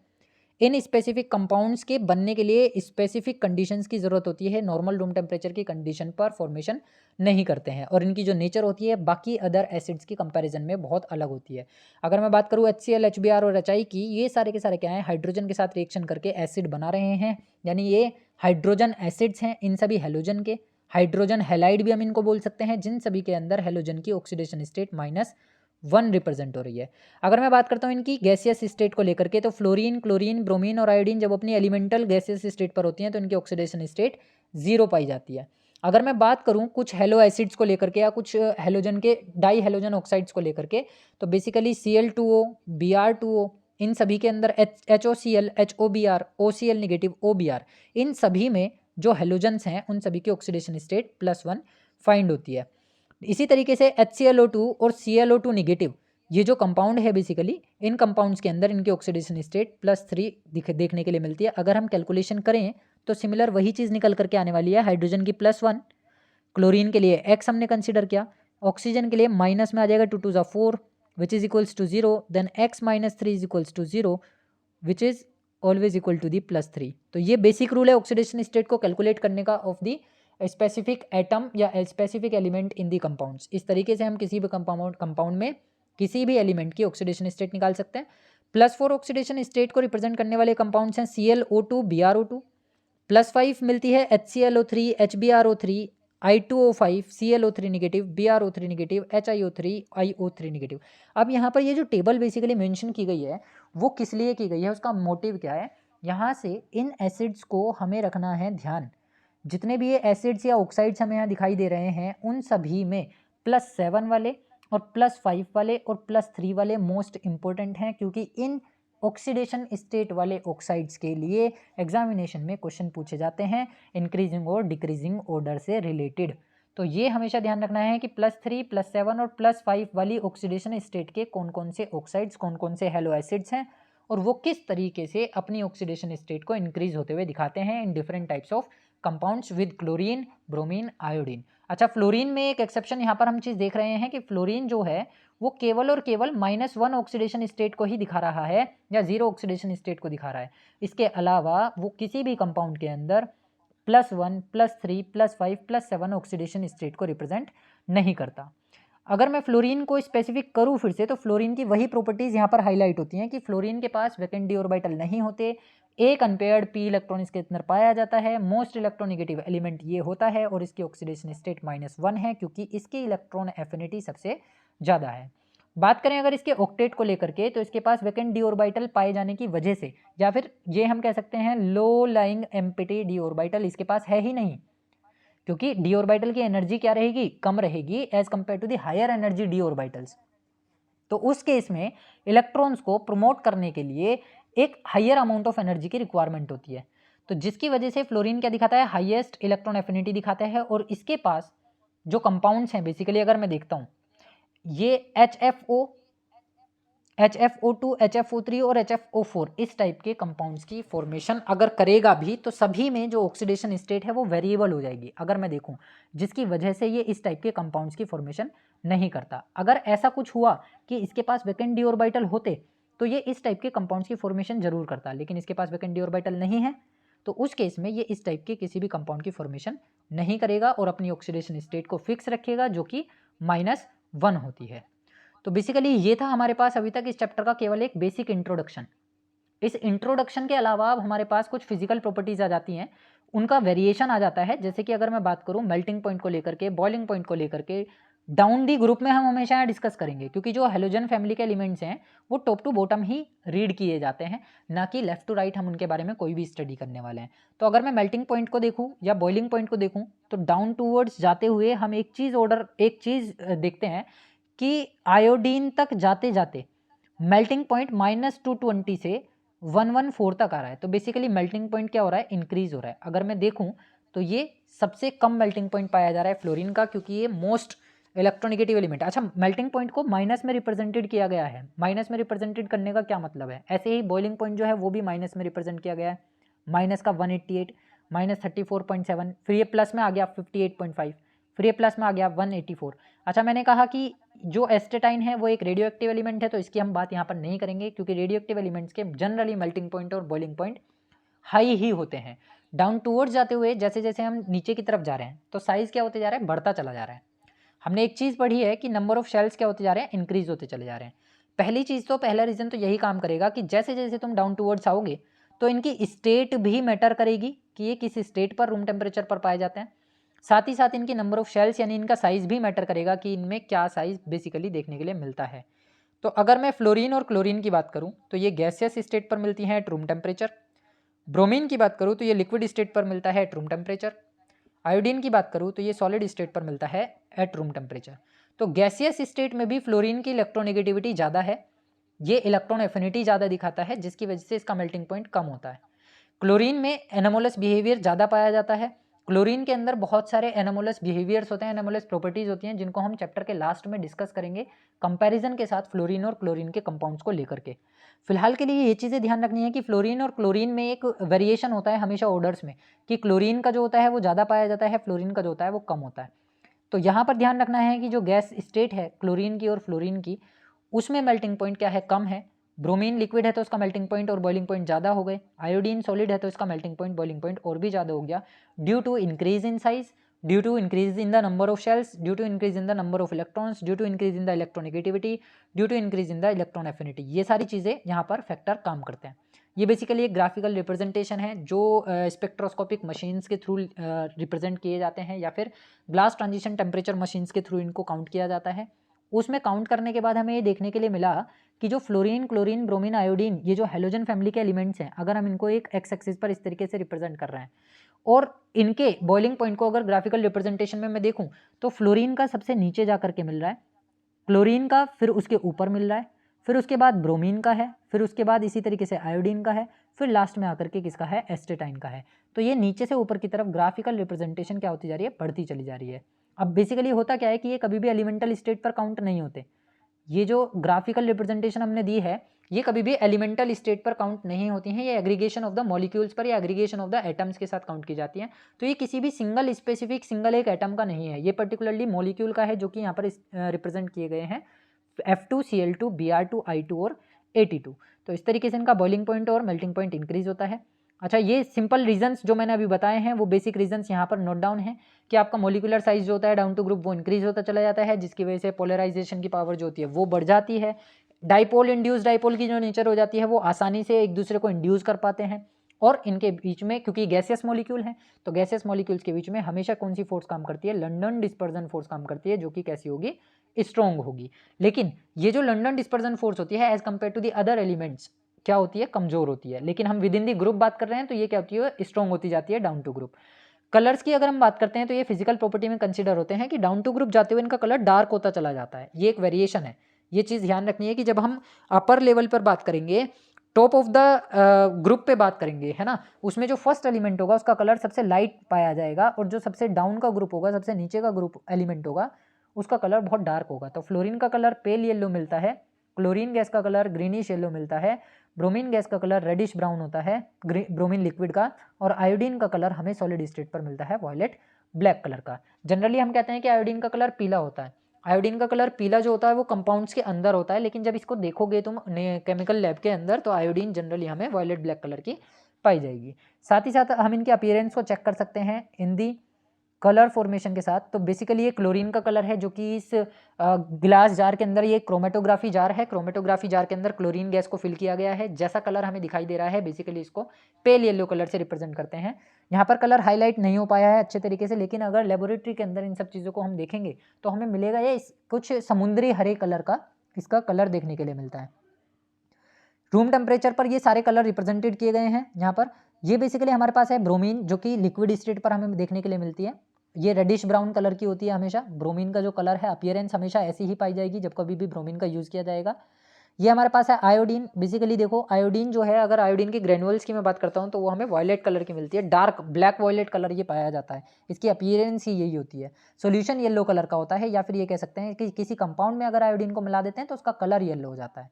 इन स्पेसिफिक कंपाउंड्स के बनने के लिए स्पेसिफिक कंडीशंस की ज़रूरत होती है, नॉर्मल रूम टेम्परेचर की कंडीशन पर फॉर्मेशन नहीं करते हैं और इनकी जो नेचर होती है बाकी अदर एसिड्स की कंपैरिजन में बहुत अलग होती है। अगर मैं बात करूँ HCl, HBr और HI की, ये सारे के सारे क्या हैं, हाइड्रोजन के साथ रिएक्शन करके एसिड बना रहे हैं, यानी ये हाइड्रोजन एसिड्स हैं, इन सभी हैलोजन के। हाइड्रोजन हैलाइड भी हम इनको बोल सकते हैं, जिन सभी के अंदर हैलोजन की ऑक्सीडेशन स्टेट -1 रिप्रेजेंट हो रही है। अगर मैं बात करता हूँ इनकी गैसियस स्टेट को लेकर के, तो फ्लोरीन, क्लोरीन, ब्रोमीन और आयोडीन जब अपनी एलिमेंटल गैसियस स्टेट पर होती हैं तो इनकी ऑक्सीडेशन स्टेट 0 पाई जाती है। अगर मैं बात करूँ कुछ हेलो एसिड्स को लेकर के या कुछ हैलोजन के डाई हैलोजन ऑक्साइड्स को लेकर के, तो बेसिकली Cl2O, Br2O, इन सभी के अंदर HOCl, HOBr, OCl negative, OBr, इन सभी में जो हैलोजन्स हैं उन सभी की ऑक्सीडेशन स्टेट +1 फाइंड होती है। इसी तरीके से HClO2 और ClO2 नेगेटिव, ये जो कंपाउंड है बेसिकली, इन कंपाउंड्स के अंदर इनकी ऑक्सीडेशन स्टेट +3 देखने के लिए मिलती है। अगर हम कैलकुलेशन करें तो सिमिलर वही चीज़ निकल करके आने वाली है, हाइड्रोजन की +1, क्लोरीन के लिए X हमने कंसिडर किया, ऑक्सीजन के लिए माइनस में आ जाएगा 2 2 ज़ा 4 which is equals to 0, then X - 3 is equals to 0 which is always equal to the +3। तो ये बेसिक रूल है ऑक्सीडेशन स्टेट को कैलकुलेट करने का ऑफ दी स्पेसिफिक एटम या specific element in the compounds. इस तरीके से हम किसी भी कंपाउंड में किसी भी एलिमेंट की ऑक्सीडेशन स्टेट निकाल सकते हैं। +4 ऑक्सीडेशन स्टेट को रिप्रेजेंट करने वाले कंपाउंड्स हैं ClO2, Br2, +5 मिलती है HClO3, HBrO3, I2O5, ClO3 negative, Br3 negative, HiO3, IO3 negative. अब यहाँ पर ये जो टेबल बेसिकली मेंशन की गई है वो किस लिए की गई है, उसका मोटिव क्या है, यहाँ से इन एसिड्स को हमें रखना है ध्यान। जितने भी ये एसिड्स या ऑक्साइड्स हमें यहाँ दिखाई दे रहे हैं उन सभी में +7 वाले और +5 वाले और +3 वाले मोस्ट इंपॉर्टेंट हैं, क्योंकि इन ऑक्सीडेशन स्टेट वाले ऑक्साइड्स के लिए एग्जामिनेशन में क्वेश्चन पूछे जाते हैं इंक्रीजिंग और डिक्रीजिंग ऑर्डर से रिलेटेड। तो ये हमेशा ध्यान रखना है कि +3, +7 और +5 वाली ऑक्सीडेशन स्टेट के कौन कौन से ऑक्साइड्स, कौन कौन से हेलो एसिड्स हैं और वो किस तरीके से अपनी ऑक्सीडेशन स्टेट को इंक्रीज होते हुए दिखाते हैं in different types of compounds with chlorine, bromine, iodine. अच्छा, फ्लोरीन में एक एक्सेप्शन यहाँ पर हम चीज़ देख रहे हैं कि फ्लोरीन जो है वो केवल और केवल -1 ऑक्सीडेशन स्टेट को ही दिखा रहा है या 0 ऑक्सीडेशन स्टेट को दिखा रहा है। इसके अलावा वो किसी भी कंपाउंड के अंदर +1, +3, +5, +7 ऑक्सीडेशन स्टेट को रिप्रेजेंट नहीं करता। अगर मैं फ्लोरीन को स्पेसिफिक करूँ फिर से, तो फ्लोरीन की वही प्रॉपर्टीज़ यहाँ पर हाईलाइट होती हैं कि फ्लोरीन के पास वैकेंट डी ऑर्बिटल नहीं होते, एक अनपेयर्ड p इलेक्ट्रॉन इसके अंदर पाया जाता है, मोस्ट इलेक्ट्रोनेगेटिव एलिमेंट ये होता है और इसकी ऑक्सीडेशन स्टेट -1 है क्योंकि इसकी इलेक्ट्रॉन एफिनिटी सबसे ज़्यादा है। बात करें अगर इसके ऑक्टेट को लेकर के, तो इसके पास वैकेंट डी ऑर्बिटल पाए जाने की वजह से, या फिर ये हम कह सकते हैं low lying empty D orbital इसके पास है ही नहीं, क्योंकि डी ऑर्बिटल की एनर्जी क्या रहेगी, कम रहेगी as compare to the higher energy d orbitals. तो उस केस में इलेक्ट्रॉन्स को प्रमोट करने के लिए एक हायर अमाउंट ऑफ एनर्जी की रिक्वायरमेंट होती है, तो जिसकी वजह से फ्लोरीन क्या दिखाता है, हाईएस्ट इलेक्ट्रॉन एफिनिटी दिखाता है। और इसके पास जो कंपाउंड्स हैं बेसिकली अगर मैं देखता हूँ, ये HFO, HFO2, HFO3 और HFO4 इस टाइप के कंपाउंड्स की फॉर्मेशन अगर करेगा भी तो सभी में जो ऑक्सीडेशन स्टेट है वो वेरिएबल हो जाएगी अगर मैं देखूं, जिसकी वजह से ये इस टाइप के कंपाउंड्स की फॉर्मेशन नहीं करता। अगर ऐसा कुछ हुआ कि इसके पास वैकेंट डी ऑर्बिटल होते तो ये इस टाइप के कंपाउंड्स की फॉर्मेशन जरूर करता, लेकिन इसके पास वैकेंट डी ऑर्बिटल नहीं है, तो उस केस में ये इस टाइप के किसी भी कंपाउंड की फॉर्मेशन नहीं करेगा और अपनी ऑक्सीडेशन स्टेट को फिक्स रखेगा जो कि -1 होती है। तो बेसिकली ये था हमारे पास अभी तक इस चैप्टर का केवल एक बेसिक इंट्रोडक्शन। इस इंट्रोडक्शन के अलावा अब हमारे पास कुछ फिजिकल प्रॉपर्टीज आ जाती हैं, उनका वेरिएशन आ जाता है। जैसे कि अगर मैं बात करूं मेल्टिंग पॉइंट को लेकर के, बॉइलिंग पॉइंट को लेकर के, डाउन दी ग्रुप में हम हमेशा यहाँ डिस्कस करेंगे, क्योंकि जो हेलोजन फैमिली के एलिमेंट्स हैं वो टॉप टू बॉटम ही रीड किए जाते हैं, ना कि लेफ्ट टू राइट हम उनके बारे में कोई भी स्टडी करने वाले हैं। तो अगर मैं मेल्टिंग पॉइंट को देखूं या बॉइलिंग पॉइंट को देखूं तो डाउन टूवर्ड्स जाते हुए हम एक चीज़ देखते हैं कि आयोडीन तक जाते जाते मेल्टिंग पॉइंट -220 से 114 तक आ रहा है। तो बेसिकली मेल्टिंग पॉइंट क्या हो रहा है, इंक्रीज हो रहा है। अगर मैं देखूं तो ये सबसे कम मेल्टिंग पॉइंट पाया जा रहा है फ्लोरीन का, क्योंकि ये मोस्ट इलेक्ट्रोनेगेटिव एलिमेंट। अच्छा, मेल्टिंग पॉइंट को माइनस में रिप्रेजेंटेड किया गया है। माइनस में रिप्रेजेंटेड करने का क्या मतलब है, ऐसे ही बॉइलिंग पॉइंट जो है वो भी माइनस में रिप्रेजेंट किया गया है। माइनस का 188, -34.7, फिर ये प्लस में आ गया 58.5, फिर ये प्लस में आ गया 184। अच्छा, मैंने कहा कि जो एस्टेटाइन है वो एक रेडियो एक्टिव एलिमेंट है, तो इसकी हम बात यहाँ पर नहीं करेंगे, क्योंकि रेडियो एक्टिव एलिमेंट्स के जनरली मेल्टिंग पॉइंट और बॉइलिंग पॉइंट हाई ही होते हैं। डाउन टूवर्ड्स जाते हुए जैसे जैसे हम नीचे की तरफ जा रहे हैं तो साइज क्या होते जा रहा है, बढ़ता चला जा रहा है। हमने एक चीज़ पढ़ी है कि नंबर ऑफ शेल्स क्या होते जा रहे हैं, इंक्रीज होते चले जा रहे हैं। पहली चीज़ तो पहला रीज़न तो यही काम करेगा कि जैसे जैसे तुम डाउन टूवर्ड्स आओगे तो इनकी स्टेट भी मैटर करेगी कि ये किस स्टेट पर रूम टेम्परेचर पर पाए जाते हैं। साथ ही साथ इनकी नंबर ऑफ शेल्स यानी इनका साइज भी मैटर करेगा कि इनमें क्या साइज बेसिकली देखने के लिए मिलता है। तो अगर मैं फ्लोरीन और क्लोरीन की बात करूं तो ये गैसियस स्टेट पर मिलती हैं एट रूम टेम्परेचर। ब्रोमीन की बात करूं तो ये लिक्विड स्टेट पर मिलता है एट रूम टेम्परेचर। आयोडीन की बात करूं तो ये सॉलिड स्टेट पर मिलता है एट रूम टेम्परेचर। तो गैसियस स्टेट में भी फ्लोरीन की इलेक्ट्रोनेगेटिविटी ज़्यादा है, ये इलेक्ट्रॉन एफिनिटी ज़्यादा दिखाता है, जिसकी वजह से इसका मेल्टिंग पॉइंट कम होता है। क्लोरीन में एनामोलस बिहेवियर ज़्यादा पाया जाता है। क्लोरीन के अंदर बहुत सारे एनामोलस बिहेवियर्स होते हैं, एनामोलस प्रॉपर्टीज होती हैं, जिनको हम चैप्टर के लास्ट में डिस्कस करेंगे कंपैरिजन के साथ फ्लोरीन और क्लोरीन के कंपाउंड्स को लेकर के। फिलहाल के लिए ये चीज़ें ध्यान रखनी है कि फ्लोरीन और क्लोरीन में एक वेरिएशन होता है हमेशा ऑर्डर्स में, कि क्लोरीन का जो होता है वो ज़्यादा पाया जाता है, फ्लोरीन का जो होता है वो कम होता है। तो यहाँ पर ध्यान रखना है कि जो गैस स्टेट है क्लोरीन की और फ्लोरीन की, उसमें मेल्टिंग पॉइंट क्या है, कम है। ब्रोमीन लिक्विड है तो उसका मेल्टिंग पॉइंट और बॉइलिंग पॉइंट ज़्यादा हो गए। आयोडीन सॉलिड है तो इसका मेल्टिंग पॉइंट बॉइलिंग पॉइंट और भी ज़्यादा हो गया, due to increase in size, due to increase in the number of shells, due to increase in the number of electrons, due to increase in the electronegativity, due to increase in the electron affinity. ये सारी चीज़ें यहाँ पर factor काम करते हैं। ये basically एक ग्राफिकल रिप्रेजेंटेशन है जो स्पेक्ट्रोस्कोपिक मशीन्स के थ्रू रिप्रेजेंट किए जाते हैं, या फिर ग्लास ट्रांजिशन टेम्परेचर मशीन्स के थ्रू इनको काउंट किया जाता है। उसमें काउंट करने के बाद हमें ये देखने के लिए मिला कि जो फ्लोरीन, क्लोरीन, ब्रोमीन, आयोडीन, ये जो हेलोजन फैमिली के एलिमेंट्स हैं, अगर हम इनको एक एक्स एक्सिस पर इस तरीके से रिप्रेजेंट कर रहे हैं और इनके बॉइलिंग पॉइंट को अगर ग्राफिकल रिप्रेजेंटेशन में मैं देखूं तो फ्लोरीन का सबसे नीचे जा करके मिल रहा है, क्लोरीन का फिर उसके ऊपर मिल रहा है, फिर उसके बाद ब्रोमीन का है, फिर उसके बाद इसी तरीके से आयोडीन का है, फिर लास्ट में आकर के किसका है, एस्टेटाइन का है। तो ये नीचे से ऊपर की तरफ ग्राफिकल रिप्रेजेंटेशन क्या होती जा रही है, बढ़ती चली जा रही है। अब बेसिकली होता क्या है कि ये कभी भी एलिमेंटल स्टेट पर काउंट नहीं होते। ये जो ग्राफिकल रिप्रेजेंटेशन हमने दी है ये कभी भी एलिमेंटल स्टेट पर काउंट नहीं होती हैं, ये एग्रीगेशन ऑफ द मॉलिक्यूल्स पर या एग्रीगेशन ऑफ द एटम्स के साथ काउंट की जाती हैं। तो ये किसी भी सिंगल स्पेसिफिक सिंगल एक एटम का नहीं है, ये पर्टिकुलरली मॉलिक्यूल का है, जो कि यहाँ पर रिप्रेजेंट किए गए हैं F2Cl2 Br2 I2 और At2। तो इस तरीके से इनका बॉइलिंग पॉइंट और मेल्टिंग पॉइंट इंक्रीज होता है। अच्छा, ये सिंपल रीजंस जो मैंने अभी बताए हैं वो बेसिक रीजंस यहाँ पर नोट डाउन है कि आपका मोलिकुलर साइज जो होता है डाउन टू ग्रुप वो इंक्रीज होता चला जाता है, जिसकी वजह से पोलराइजेशन की पावर जो होती है वो बढ़ जाती है। डाइपोल इंड्यूस डाइपोल की जो नेचर हो जाती है वो आसानी से एक दूसरे को इंड्यूस कर पाते हैं, और इनके बीच में क्योंकि गैसियस मॉलिक्यूल हैं तो गैसियस मॉलिक्यूल्स के बीच में हमेशा कौन सी फोर्स काम करती है, लंडन डिस्पर्जन फोर्स काम करती है, जो कि कैसी होगी, स्ट्रॉन्ग होगी। लेकिन ये जो लंडन डिस्पर्जन फोर्स होती है as compare to the other elements क्या होती है, कमजोर होती है। लेकिन हम विद इन दी ग्रुप बात कर रहे हैं तो ये क्या होती है, स्ट्रॉन्ग होती जाती है डाउन टू ग्रुप। कलर्स की अगर हम बात करते हैं तो ये फिजिकल प्रॉपर्टी में कंसीडर होते हैं कि डाउन टू ग्रुप जाते हुए इनका कलर डार्क होता चला जाता है, ये एक वेरिएशन है। ये चीज़ ध्यान रखनी है कि जब हम अपर लेवल पर बात करेंगे, टॉप ऑफ द ग्रुप पे बात करेंगे, है ना, उसमें जो फर्स्ट एलिमेंट होगा उसका कलर सबसे लाइट पाया जाएगा, और जो सबसे डाउन का ग्रुप होगा, सबसे नीचे का ग्रुप एलिमेंट होगा, उसका कलर बहुत डार्क होगा। तो फ्लोरीन का कलर पेल येलो मिलता है, क्लोरीन गैस का कलर ग्रीनिश येलो मिलता है, ब्रोमीन गैस का कलर रेडिश ब्राउन होता है ब्रोमीन लिक्विड का, और आयोडीन का कलर हमें सॉलिड स्टेट पर मिलता है वॉयलेट ब्लैक कलर का। जनरली हम कहते हैं कि आयोडीन का कलर पीला होता है। आयोडीन का कलर पीला जो होता है वो कंपाउंड्स के अंदर होता है, लेकिन जब इसको देखोगे तुम केमिकल लैब के अंदर तो आयोडीन जनरली हमें वॉयलेट ब्लैक कलर की पाई जाएगी। साथ ही साथ हम इनके अपीयरेंस को चेक कर सकते हैं इन दी कलर फॉर्मेशन के साथ। तो बेसिकली ये क्लोरीन का कलर है जो कि इस ग्लास जार के अंदर, ये क्रोमेटोग्राफी जार है, क्रोमेटोग्राफी जार के अंदर क्लोरीन गैस को फिल किया गया है। जैसा कलर हमें दिखाई दे रहा है बेसिकली इसको पेल येलो कलर से रिप्रेजेंट करते हैं। यहाँ पर कलर हाईलाइट नहीं हो पाया है अच्छे तरीके से, लेकिन अगर लेबोरेटरी के अंदर इन सब चीज़ों को हम देखेंगे तो हमें मिलेगा ये कुछ समुद्री हरे कलर का इसका कलर देखने के लिए मिलता है। रूम टेम्परेचर पर ये सारे कलर रिप्रेजेंटेड किए गए हैं। यहाँ पर ये बेसिकली हमारे पास है ब्रोमीन जो कि लिक्विड स्टेट पर हमें देखने के लिए मिलती है। ये रेडिश ब्राउन कलर की होती है हमेशा। ब्रोमीन का जो कलर है अपीयरेंस हमेशा ऐसी ही पाई जाएगी जब कभी भी ब्रोमीन का यूज़ किया जाएगा। ये हमारे पास है आयोडीन। बेसिकली देखो आयोडीन जो है, अगर आयोडीन की ग्रेनुअल्स की मैं बात करता हूँ तो वो हमें वॉयलेट कलर की मिलती है, डार्क ब्लैक वॉयलेट कलर ये पाया जाता है, इसकी अपीयरेंस ही यही होती है। सॉल्यूशन येलो कलर का होता है, या फिर ये कह सकते हैं कि किसी कंपाउंड में अगर आयोडीन को मिला देते हैं तो उसका कलर येलो हो जाता है।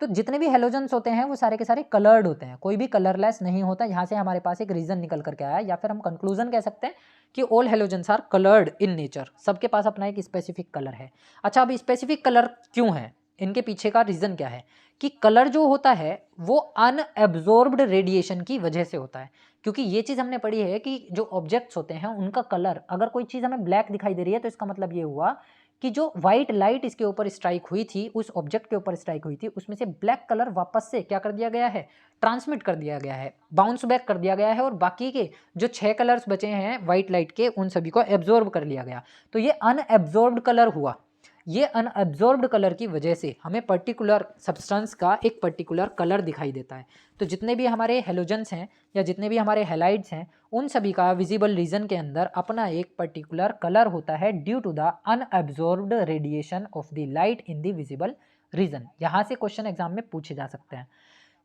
तो जितने भी हेलोजेंस होते हैं वो सारे के सारे कलर्ड होते हैं, कोई भी कलरलेस नहीं होता। यहाँ से हमारे पास एक रीजन निकल करके आया, या फिर हम कंक्लूजन कह सकते हैं कि all halogens are coloured in nature, सबके पास अपना एक स्पेसिफिक कलर है। अच्छा, अब स्पेसिफिक कलर क्यों है, इनके पीछे का रीजन क्या है कि कलर जो होता है वो अनएब्जॉर्ब्ड रेडिएशन की वजह से होता है। क्योंकि ये चीज़ हमने पढ़ी है कि जो ऑब्जेक्ट्स होते हैं उनका कलर, अगर कोई चीज़ हमें ब्लैक दिखाई दे रही है तो इसका मतलब ये हुआ कि जो व्हाइट लाइट इसके ऊपर स्ट्राइक हुई थी, उस ऑब्जेक्ट के ऊपर स्ट्राइक हुई थी, उसमें से ब्लैक कलर वापस से क्या कर दिया गया है, ट्रांसमिट कर दिया गया है, बाउंस बैक कर दिया गया है, और बाकी के जो 6 कलर्स बचे हैं व्हाइट लाइट के उन सभी को एब्जॉर्ब कर लिया गया। तो ये अनएब्जॉर्ब्ड कलर हुआ। ये अनएब्जॉर्ब्ड कलर की वजह से हमें पर्टिकुलर सब्सटेंस का एक पर्टिकुलर कलर दिखाई देता है। तो जितने भी हमारे हेलोजेंस हैं या जितने भी हमारे हैलाइड्स हैं, उन सभी का विजिबल रीजन के अंदर अपना एक पर्टिकुलर कलर होता है due to the unabsorbed radiation of the light in the visible region. यहाँ से क्वेश्चन एग्जाम में पूछे जा सकते हैं।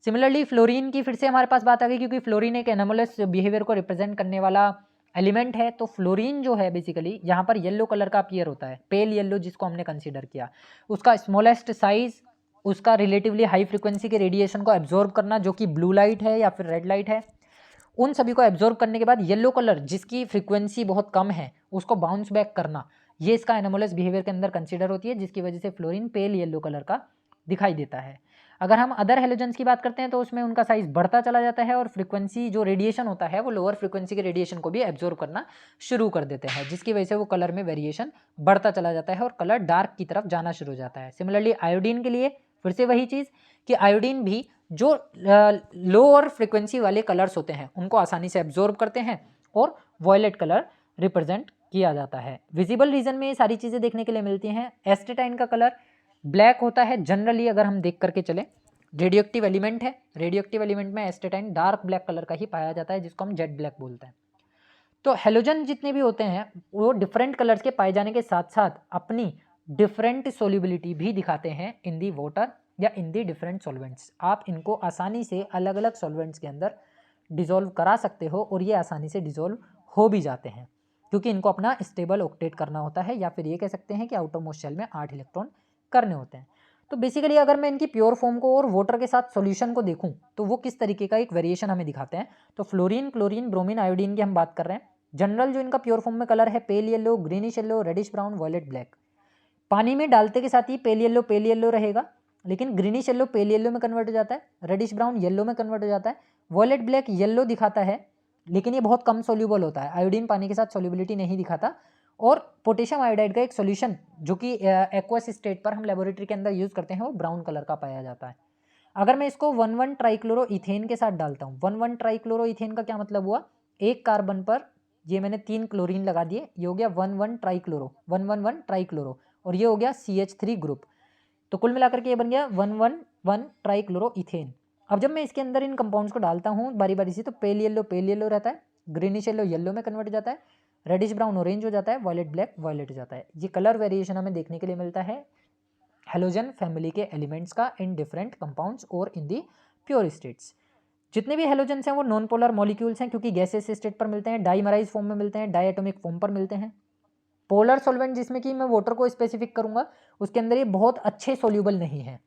सिमिलरली फ्लोरीन की फिर से हमारे पास बात आ गई, क्योंकि फ्लोरीन एक एनोमलस बिहेवियर को रिप्रेजेंट करने वाला एलिमेंट है। तो फ्लोरीन जो है बेसिकली यहाँ पर येलो कलर का अपीयर होता है, पेल येलो जिसको हमने कंसीडर किया। उसका स्मॉलेस्ट साइज, उसका रिलेटिवली हाई फ्रीक्वेंसी के रेडिएशन को एब्जॉर्ब करना जो कि ब्लू लाइट है या फिर रेड लाइट है, उन सभी को एब्जॉर्ब करने के बाद येलो कलर जिसकी फ्रीक्वेंसी बहुत कम है उसको बाउंस बैक करना, ये इसका एनोमलस बिहेवियर के अंदर कंसीडर होती है, जिसकी वजह से फ्लोरीन पेल येलो कलर का दिखाई देता है। अगर हम अदर हेलोजेंस की बात करते हैं तो उसमें उनका साइज बढ़ता चला जाता है और फ्रीक्वेंसी जो रेडिएशन होता है वो लोअर फ्रीक्वेंसी के रेडिएशन को भी एब्जॉर्ब करना शुरू कर देते हैं, जिसकी वजह से वो कलर में वेरिएशन बढ़ता चला जाता है और कलर डार्क की तरफ जाना शुरू हो जाता है। सिमिलरली आयोडीन के लिए फिर से वही चीज़ कि आयोडीन भी जो लोअर फ्रीक्वेंसी वाले कलर्स होते हैं उनको आसानी से एब्जॉर्ब करते हैं और वॉयलेट कलर रिप्रेजेंट किया जाता है। विजिबल रीजन में ये सारी चीज़ें देखने के लिए मिलती हैं। एस्टेटाइन का कलर ब्लैक होता है जनरली, अगर हम देख करके चले, रेडियोएक्टिव एलिमेंट है, रेडियोएक्टिव एलिमेंट में एस्टेटाइन डार्क ब्लैक कलर का ही पाया जाता है जिसको हम जेट ब्लैक बोलते हैं। तो हेलोजन जितने भी होते हैं वो डिफरेंट कलर्स के पाए जाने के साथ साथ अपनी डिफरेंट सोल्यूबिलिटी भी दिखाते हैं इन दी वाटर या इन दी डिफरेंट सॉल्वेंट्स। आप इनको आसानी से अलग अलग सॉल्वेंट्स के अंदर डिजोल्व करा सकते हो और ये आसानी से डिजोल्व हो भी जाते हैं, क्योंकि इनको अपना स्टेबल ऑक्टेट करना होता है, या फिर ये कह सकते हैं कि आउटरमोस्ट शेल में 8 इलेक्ट्रॉन करने होते हैं। तो बेसिकली अगर मैं इनकी प्योर फॉर्म को और वाटर के साथ सॉल्यूशन को देखूं तो वो किस तरीके का एक वेरिएशन हमें दिखाते हैं। तो फ्लोरीन, क्लोरीन, ब्रोमीन, आयोडीन की हम बात कर रहे हैं। जनरल जो इनका प्योर फॉर्म में कलर है pale yellow, greenish yellow, reddish brown, violet black. पानी में डालते के साथ ही पेल येलो रहेगा, लेकिन ग्रीनिश येलो पेल येलो में कन्वर्ट हो जाता है, रेडिश ब्राउन येलो में कन्वर्ट हो जाता है, वॉयलेट ब्लैक येलो दिखाता है लेकिन ये बहुत कम सोल्यूबल होता है, आयोडीन पानी के साथ सोल्यूबिलिटी नहीं दिखाता। और पोटेशियम आयोडाइड का एक सॉल्यूशन जो कि एक्वस स्टेट पर हम लेबोरेटरी के अंदर यूज़ करते हैं वो ब्राउन कलर का पाया जाता है। अगर मैं इसको 1,1 ट्राइक्लोरो इथेन के साथ डालता हूँ, 1,1 ट्राइक्लोरो इथेन का क्या मतलब हुआ, एक कार्बन पर ये मैंने 3 क्लोरीन लगा दिए, ये हो गया 1,1 ट्राइक्लोरो, 1,1,1 ट्राइक्लोरो, और ये हो गया CH3 ग्रुप। तो कुल मिलाकर के ये बन गया 1,1,1 ट्राइक्लोरो इथेन। अब जब मैं इसके अंदर इन कंपाउंड्स को डालता हूँ बारी बारी से, तो पेल येलो रहता है, ग्रीनिश येलो में कन्वर्ट हो जाता है, रेडिश ब्राउन ऑरेंज हो जाता है, वॉयलेट ब्लैक वॉयलेट हो जाता है। ये कलर वेरिएशन हमें देखने के लिए मिलता है हेलोजन फैमिली के एलिमेंट्स का इन डिफरेंट कंपाउंड्स और इन दी प्योर स्टेट्स। जितने भी हेलोजेंस हैं वो नॉन पोलर मॉलिक्यूल्स हैं, क्योंकि गैसेस स्टेट पर मिलते हैं, डाइमराइज फॉर्म में मिलते हैं, डायटोमिक फॉर्म पर मिलते हैं। पोलर सॉल्वेंट जिसमें कि मैं वाटर को स्पेसिफिक करूंगा उसके अंदर ये बहुत अच्छे सोल्यूबल नहीं है,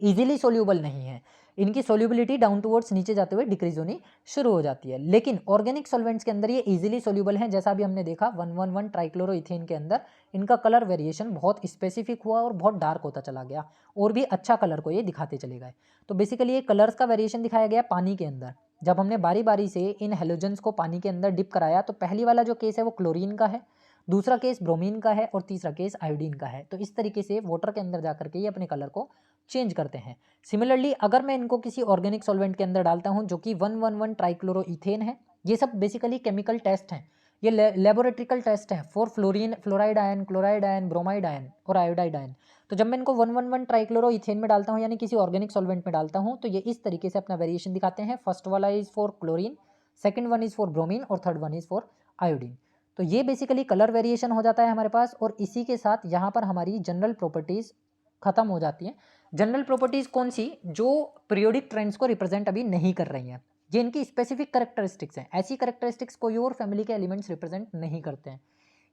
इजीली सोल्यूबल नहीं है, इनकी सोल्यूबिलिटी डाउन टूवर्ड्स नीचे जाते हुए डिक्रीज होनी शुरू हो जाती है। लेकिन ऑर्गेनिक सॉल्वेंट्स के अंदर ये इजीली सोल्यूबल हैं, जैसा अभी हमने देखा 111 ट्राइक्लोरोइथेन के अंदर इनका कलर वेरिएशन बहुत स्पेसिफिक हुआ और बहुत डार्क होता चला गया और भी अच्छा कलर को ये दिखाते चले गए। तो बेसिकली ये कलर्स का वेरिएशन दिखाया गया पानी के अंदर। जब हमने बारी बारी से इन हेलोजेंस को पानी के अंदर डिप कराया तो पहली वाला जो केस है वो क्लोरीन का है, दूसरा केस ब्रोमीन का है और तीसरा केस आयोडीन का है। तो इस तरीके से वाटर के अंदर जाकर के ये अपने कलर को चेंज करते हैं। सिमिलरली अगर मैं इनको किसी ऑर्गेनिक सॉल्वेंट के अंदर डालता हूं जो कि 111 ट्राइक्लोरोइथेन है, ये सब बेसिकली केमिकल टेस्ट हैं, ये लेबोरेटरिकल टेस्ट है for fluorine, fluoride ion, chloride ion, bromide ion और आयोडाइड आयन। तो जब मैं इनको 111 ट्राइक्लोरोइथेन में डालता हूँ यानी किसी ऑर्गेनिक सॉल्वेंट में डालता हूँ तो ये इस तरीके से अपना वेरिएशन दिखाते हैं। फर्स्ट वाला is for chlorine, second one is for bromine और third one is for iodine. तो ये बेसिकली कलर वेरिएशन हो जाता है हमारे पास और इसी के साथ यहाँ पर हमारी जनरल प्रॉपर्टीज खत्म हो जाती हैं। जनरल प्रॉपर्टीज कौन सी? जो पीरियोडिक ट्रेंड्स को रिप्रेजेंट अभी नहीं कर रही हैं, ये इनकी स्पेसिफिक करेक्टरिस्टिक्स हैं। ऐसी करेक्टरिस्टिक्स कोई और फैमिली के एलिमेंट्स रिप्रेजेंट नहीं करते हैं,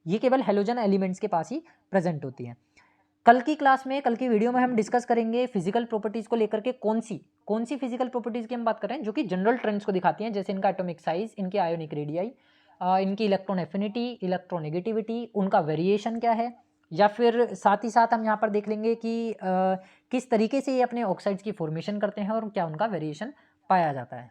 ये केवल हेलोजन एलिमेंट्स के पास ही प्रेजेंट होती हैं। कल की क्लास में, कल की वीडियो में हम डिस्कस करेंगे फिजिकल प्रॉपर्टीज को लेकर के कौन सी फिजिकल प्रॉपर्टीज की हम बात कर रहे हैं जो कि जनरल ट्रेंड्स को दिखाती हैं, जैसे इनका एटॉमिक साइज, इनकी आयोनिक रेडियाई, इनकी इलेक्ट्रॉन एफिनिटी, इलेक्ट्रोनेगेटिविटी, उनका वेरिएशन क्या है, या फिर साथ ही साथ हम यहाँ पर देख लेंगे कि किस तरीके से ये अपने ऑक्साइड्स की फॉर्मेशन करते हैं और क्या उनका वेरिएशन पाया जाता है।